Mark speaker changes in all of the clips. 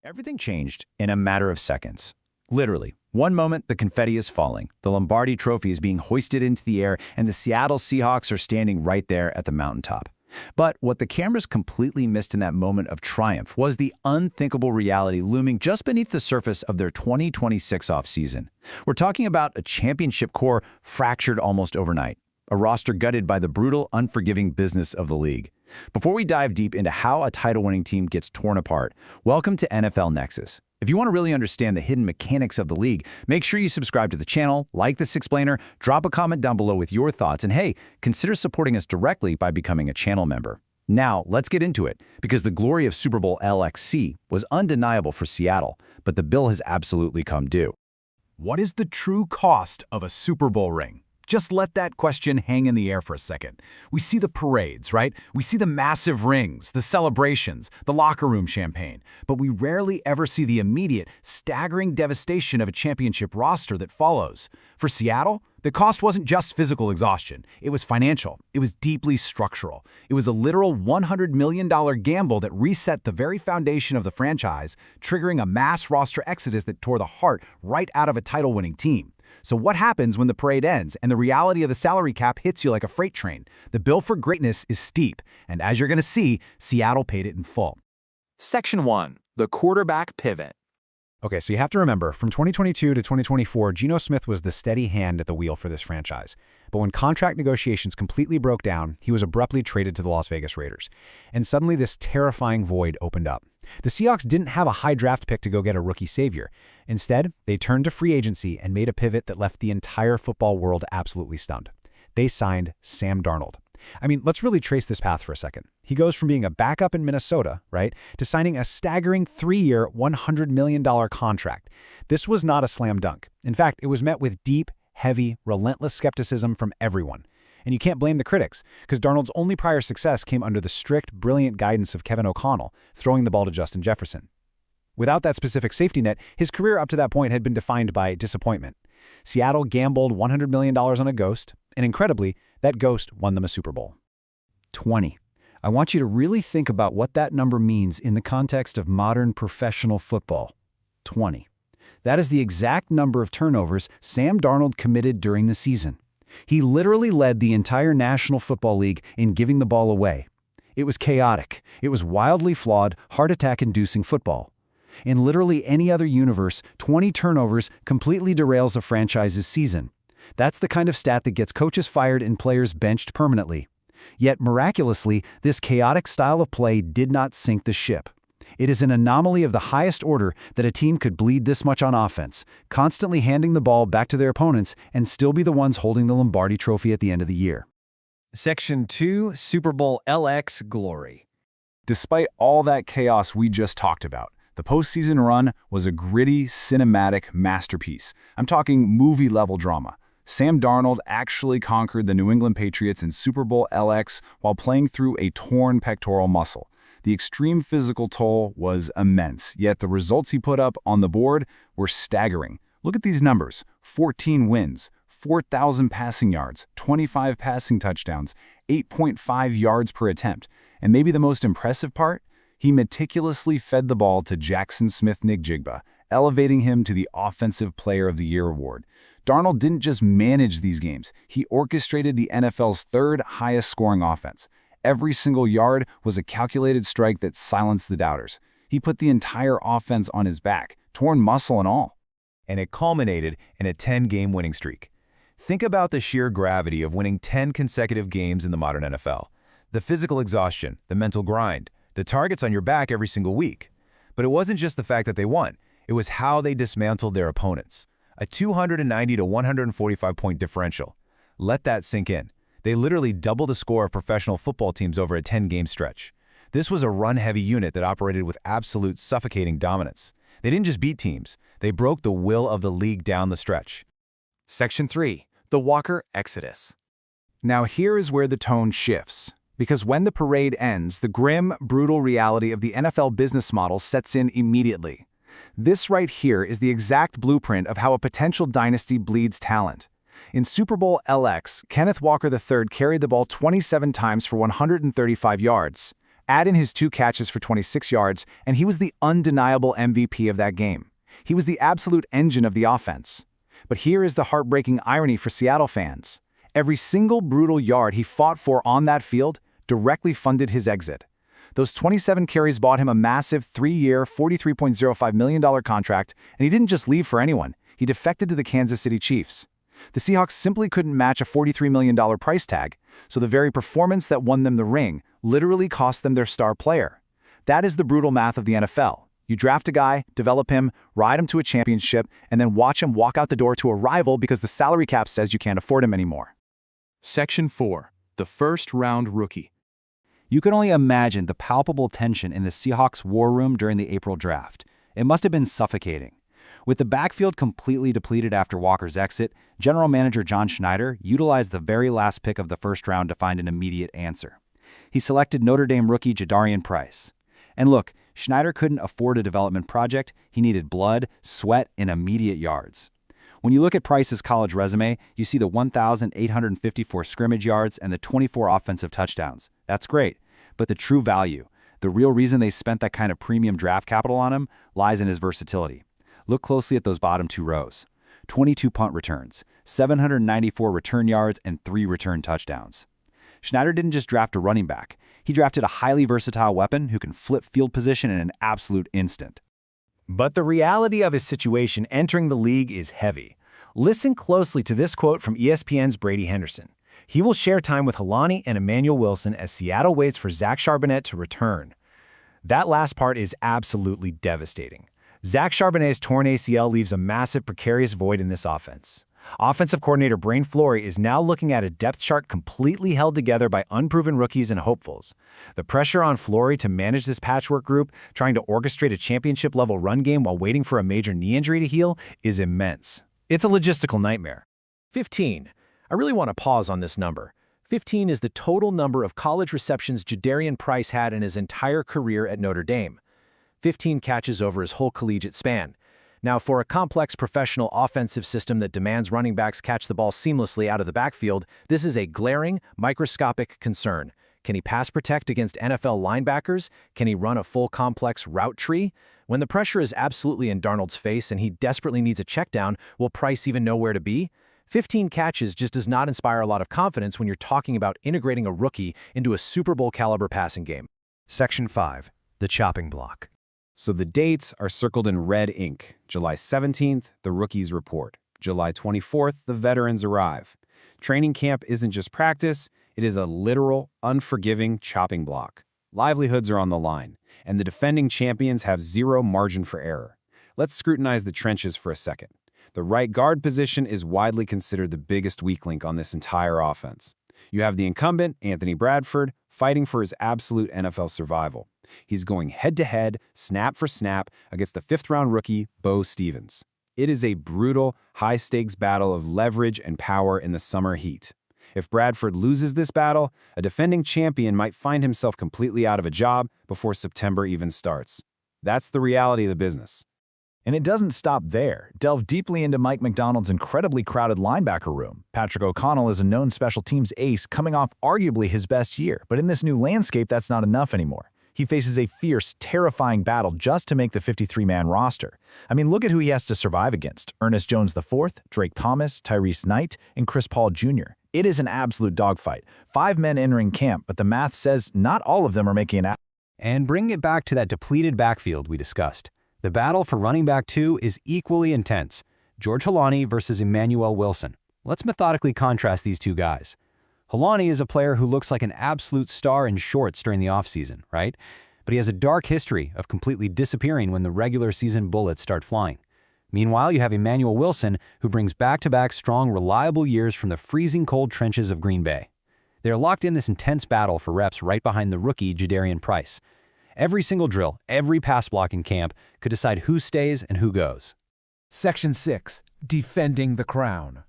Speaker 1: Everything changed in a matter of seconds. Literally, one moment the confetti is falling, the Lombardi Trophy is being hoisted into the air, and the Seattle Seahawks are standing right there at the mountaintop. But what the cameras completely missed in that moment of triumph was the unthinkable reality looming just beneath the surface of their 2026 offseason. We're talking about a championship core fractured almost overnight, a roster gutted by the brutal, unforgiving business of the league. Before we dive deep into how a title-winning team gets torn apart, welcome to NFL Nexus. If you want to really understand the hidden mechanics of the league, make sure you subscribe to the channel, like this explainer, drop a comment down below with your thoughts, and hey, consider supporting us directly by becoming a channel member. Now, let's get into it, because the glory of Super Bowl LXC was undeniable for Seattle, but the bill has absolutely come due.
Speaker 2: What is the true cost of a Super Bowl ring? Just let that question hang in the air for a second. We see the parades, right? We see the massive rings, the celebrations, the locker room champagne, but we rarely ever see the immediate, staggering devastation of a championship roster that follows. For Seattle, the cost wasn't just physical exhaustion. It was financial. It was deeply structural. It was a literal $100 million gamble that reset the very foundation of the franchise, triggering a mass roster exodus that tore the heart right out of a title-winning team. So what happens when the parade ends and the reality of the salary cap hits you like a freight train? The bill for greatness is steep, and as you're going to see, Seattle paid it in full.
Speaker 3: Section 1. The quarterback pivot.
Speaker 2: Okay, so you have to remember, from 2022 to 2024, Geno Smith was the steady hand at the wheel for this franchise. But when contract negotiations completely broke down, he was abruptly traded to the Las Vegas Raiders. And suddenly this terrifying void opened up. The Seahawks didn't have a high draft pick to go get a rookie savior. Instead, they turned to free agency and made a pivot that left the entire football world absolutely stunned. They signed Sam Darnold. I mean, let's really trace this path for a second. He goes from being a backup in Minnesota, right, to signing a staggering 3-year, $100 million contract. This was not a slam dunk. In fact, it was met with deep, heavy, relentless skepticism from everyone. And you can't blame the critics, because Darnold's only prior success came under the strict, brilliant guidance of Kevin O'Connell, throwing the ball to Justin Jefferson. Without that specific safety net, his career up to that point had been defined by disappointment. Seattle gambled $100 million on a ghost, and incredibly, that ghost won them a Super Bowl. 20. I want you to really think about what that number means in the context of modern professional football. 20. That is the exact number of turnovers Sam Darnold committed during the season. He literally led the entire National Football League in giving the ball away. It was chaotic. It was wildly flawed, heart attack-inducing football. In literally any other universe, 20 turnovers completely derails a franchise's season. That's the kind of stat that gets coaches fired and players benched permanently. Yet, miraculously, this chaotic style of play did not sink the ship. It is an anomaly of the highest order that a team could bleed this much on offense, constantly handing the ball back to their opponents and still be the ones holding the Lombardi Trophy at the end of the year.
Speaker 1: Section 2. Super Bowl LX Glory.
Speaker 2: Despite all that chaos we just talked about, the postseason run was a gritty, cinematic masterpiece. I'm talking movie-level drama. Sam Darnold actually conquered the New England Patriots in Super Bowl LX while playing through a torn pectoral muscle. The extreme physical toll was immense, yet the results he put up on the board were staggering. Look at these numbers: 14 wins, 4,000 passing yards, 25 passing touchdowns, 8.5 yards per attempt. And maybe the most impressive part? He meticulously fed the ball to Jackson Smith-Njigba, elevating him to the Offensive Player of the Year award. Darnold didn't just manage these games, he orchestrated the NFL's third highest scoring offense. Every single yard was a calculated strike that silenced the doubters. He put the entire offense on his back, torn muscle and all.
Speaker 1: And it culminated in a 10-game winning streak. Think about the sheer gravity of winning 10 consecutive games in the modern NFL. The physical exhaustion, the mental grind, the targets on your back every single week. But it wasn't just the fact that they won. It was how they dismantled their opponents. A 290 to 145 point differential. Let that sink in. They literally doubled the score of professional football teams over a 10-game stretch. This was a run-heavy unit that operated with absolute suffocating dominance. They didn't just beat teams, they broke the will of the league down the stretch.
Speaker 3: Section 3. The Walker Exodus.
Speaker 2: Now here is where the tone shifts. Because when the parade ends, the grim, brutal reality of the NFL business model sets in immediately. This right here is the exact blueprint of how a potential dynasty bleeds talent. In Super Bowl LX, Kenneth Walker III carried the ball 27 times for 135 yards. Add in his 2 catches for 26 yards, and he was the undeniable MVP of that game. He was the absolute engine of the offense. But here is the heartbreaking irony for Seattle fans. Every single brutal yard he fought for on that field directly funded his exit. Those 27 carries bought him a massive 3-year, $43.05 million contract, and he didn't just leave for anyone. He defected to the Kansas City Chiefs. The Seahawks simply couldn't match a $43 million price tag, so the very performance that won them the ring literally cost them their star player. That is the brutal math of the NFL. You draft a guy, develop him, ride him to a championship, and then watch him walk out the door to a rival because the salary cap says you can't afford him anymore.
Speaker 4: Section 4. The first-round rookie.
Speaker 1: You can only imagine the palpable tension in the Seahawks' war room during the April draft. It must have been suffocating. With the backfield completely depleted after Walker's exit, General Manager John Schneider utilized the very last pick of the first round to find an immediate answer. He selected Notre Dame rookie Jadarian Price. And look, Schneider couldn't afford a development project. He needed blood, sweat, and immediate yards. When you look at Price's college resume, you see the 1,854 scrimmage yards and the 24 offensive touchdowns. That's great, but the true value, the real reason they spent that kind of premium draft capital on him, lies in his versatility. Look closely at those bottom 2 rows. 22 punt returns, 794 return yards, and 3 return touchdowns. Schneider didn't just draft a running back. He drafted a highly versatile weapon who can flip field position in an absolute instant.
Speaker 2: But the reality of his situation entering the league is heavy. Listen closely to this quote from ESPN's Brady Henderson. He will share time with Helani and Emmanuel Wilson as Seattle waits for Zach Charbonnet to return. That last part is absolutely devastating. Zach Charbonnet's torn ACL leaves a massive precarious void in this offense. Offensive coordinator Brain Flory is now looking at a depth chart completely held together by unproven rookies and hopefuls. The pressure on Flory to manage this patchwork group, trying to orchestrate a championship-level run game while waiting for a major knee injury to heal, is immense. It's a logistical nightmare.
Speaker 5: 15. I really want to pause on this number. 15 is the total number of college receptions Jadarian Price had in his entire career at Notre Dame. 15 catches over his whole collegiate span. Now, for a complex professional offensive system that demands running backs catch the ball seamlessly out of the backfield, this is a glaring, microscopic concern. Can he pass protect against NFL linebackers? Can he run a full complex route tree? When the pressure is absolutely in Darnold's face and he desperately needs a check down, will Price even know where to be? 15 catches just does not inspire a lot of confidence when you're talking about integrating a rookie into a Super Bowl caliber passing game.
Speaker 2: Section 5. The chopping block.
Speaker 6: So the dates are circled in red ink. July 17th, the rookies report. July 24th, the veterans arrive. Training camp isn't just practice, it is a literal, unforgiving chopping block. Livelihoods are on the line, and the defending champions have zero margin for error. Let's scrutinize the trenches for a second. The right guard position is widely considered the biggest weak link on this entire offense. You have the incumbent, Anthony Bradford, fighting for his absolute NFL survival. He's going head-to-head, snap for snap, against the 5th-round rookie, Bo Stevens. It is a brutal, high-stakes battle of leverage and power in the summer heat. If Bradford loses this battle, a defending champion might find himself completely out of a job before September even starts. That's the reality of the business.
Speaker 1: And it doesn't stop there. Delve deeply into Mike McDonald's incredibly crowded linebacker room. Patrick O'Connell is a known special teams ace coming off arguably his best year, but in this new landscape, that's not enough anymore. He faces a fierce, terrifying battle just to make the 53-man roster. I mean, look at who he has to survive against. Ernest Jones IV, Drake Thomas, Tyrese Knight, and Chris Paul Jr. It is an absolute dogfight. 5 men entering camp, but the math says not all of them are making an
Speaker 2: And bringing it back to that depleted backfield we discussed. The battle for running back 2 is equally intense. George Helani versus Emmanuel Wilson. Let's methodically contrast these two guys. Helani is a player who looks like an absolute star in shorts during the offseason, right? But he has a dark history of completely disappearing when the regular season bullets start flying. Meanwhile, you have Emmanuel Wilson, who brings back-to-back strong, reliable years from the freezing cold trenches of Green Bay. They are locked in this intense battle for reps right behind the rookie Jadarian Price. Every single drill, every pass block in camp could decide who stays and who goes.
Speaker 4: Section 6. Defending the crown.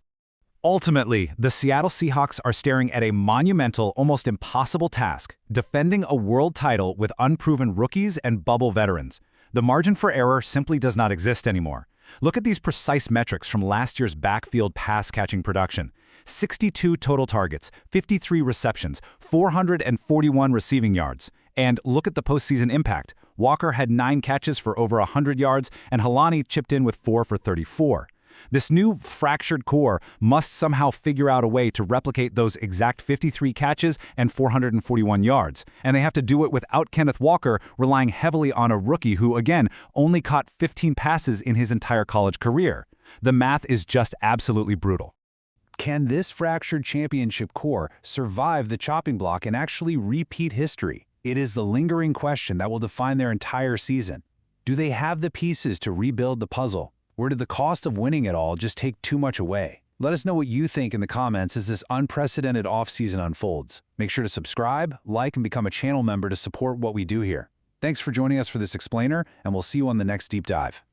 Speaker 2: Ultimately, the Seattle Seahawks are staring at a monumental, almost impossible task, defending a world title with unproven rookies and bubble veterans. The margin for error simply does not exist anymore. Look at these precise metrics from last year's backfield pass-catching production. 62 total targets, 53 receptions, 441 receiving yards. And look at the postseason impact. Walker had 9 catches for over 100 yards, and Helani chipped in with 4 for 34. This new fractured core must somehow figure out a way to replicate those exact 53 catches and 441 yards. And they have to do it without Kenneth Walker, relying heavily on a rookie who, again, only caught 15 passes in his entire college career. The math is just absolutely brutal.
Speaker 1: Can this fractured championship core survive the chopping block and actually repeat history? It is the lingering question that will define their entire season. Do they have the pieces to rebuild the puzzle? Or did the cost of winning it all just take too much away? Let us know what you think in the comments as this unprecedented offseason unfolds. Make sure to subscribe, like, and become a channel member to support what we do here. Thanks for joining us for this explainer, and we'll see you on the next deep dive.